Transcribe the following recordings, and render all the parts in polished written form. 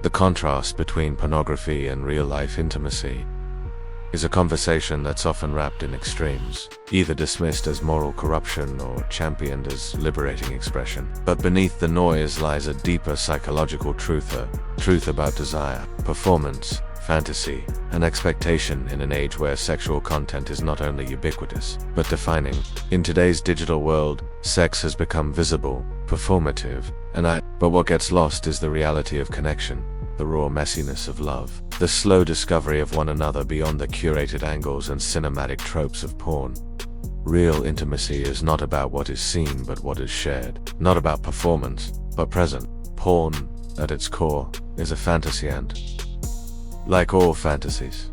The contrast between pornography and real-life intimacy is a conversation that's often wrapped in extremes, either dismissed as moral corruption or championed as liberating expression. But beneath the noise lies a deeper psychological truth about desire, performance, fantasy, and expectation in an age where sexual content is not only ubiquitous, but defining. In today's digital world, sex has become visible, performative, but what gets lost is the reality of connection, the raw messiness of love, the slow discovery of one another beyond the curated angles and cinematic tropes of porn. Real intimacy is not about what is seen but what is shared, not about performance, but present. Porn, at its core, is a fantasy and, like all fantasies,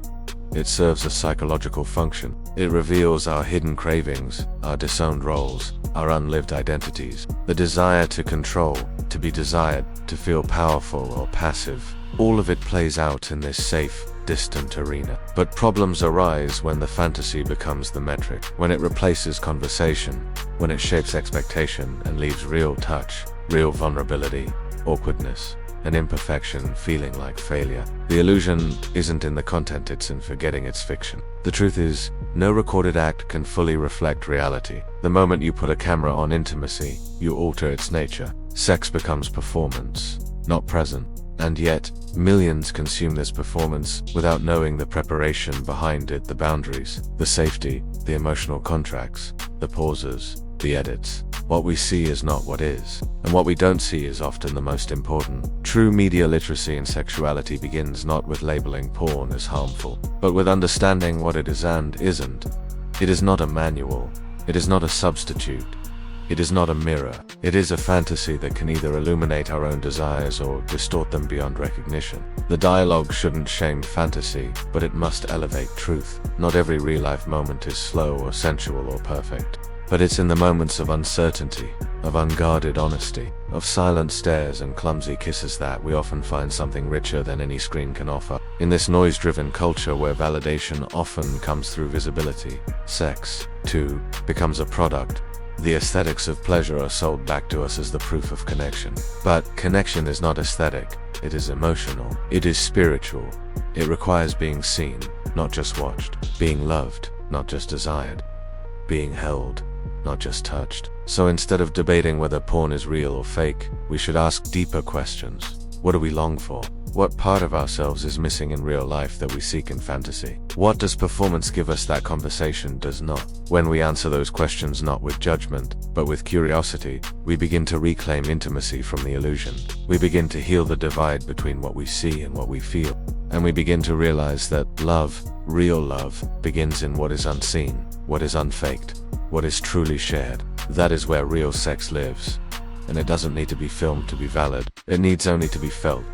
it serves a psychological function. It reveals our hidden cravings, our disowned roles, our unlived identities, the desire to control, to be desired, to feel powerful or passive. All of it plays out in this safe, distant arena. But problems arise when the fantasy becomes the metric, when it replaces conversation, when it shapes expectation and leaves real touch, real vulnerability, awkwardness, and imperfection feeling like failure. The illusion isn't in the content, it's in forgetting it's fiction. The truth is, no recorded act can fully reflect reality. The moment you put a camera on intimacy, you alter its nature. Sex becomes performance, not present. And yet, millions consume this performance without knowing the preparation behind it, the boundaries, the safety, the emotional contracts, the pauses, the edits. What we see is not what is, and what we don't see is often the most important. True media literacy in sexuality begins not with labeling porn as harmful, but with understanding what it is and isn't. It is not a manual. It is not a substitute. It is not a mirror. It is a fantasy that can either illuminate our own desires or distort them beyond recognition. The dialogue shouldn't shame fantasy, but it must elevate truth. Not every real-life moment is slow or sensual or perfect. But it's in the moments of uncertainty, of unguarded honesty, of silent stares and clumsy kisses that we often find something richer than any screen can offer. In this noise-driven culture where validation often comes through visibility, sex, too, becomes a product. The aesthetics of pleasure are sold back to us as the proof of connection. But connection is not aesthetic, it is emotional, it is spiritual. It requires being seen, not just watched, being loved, not just desired, being held, not just touched. So instead of debating whether porn is real or fake, we should ask deeper questions. What do we long for? What part of ourselves is missing in real life that we seek in fantasy? What does performance give us that conversation does not? When we answer those questions not with judgment, but with curiosity, we begin to reclaim intimacy from the illusion. We begin to heal the divide between what we see and what we feel. And we begin to realize that love, real love, begins in what is unseen, what is unfaked, what is truly shared. That is where real sex lives. And it doesn't need to be filmed to be valid. It needs only to be felt.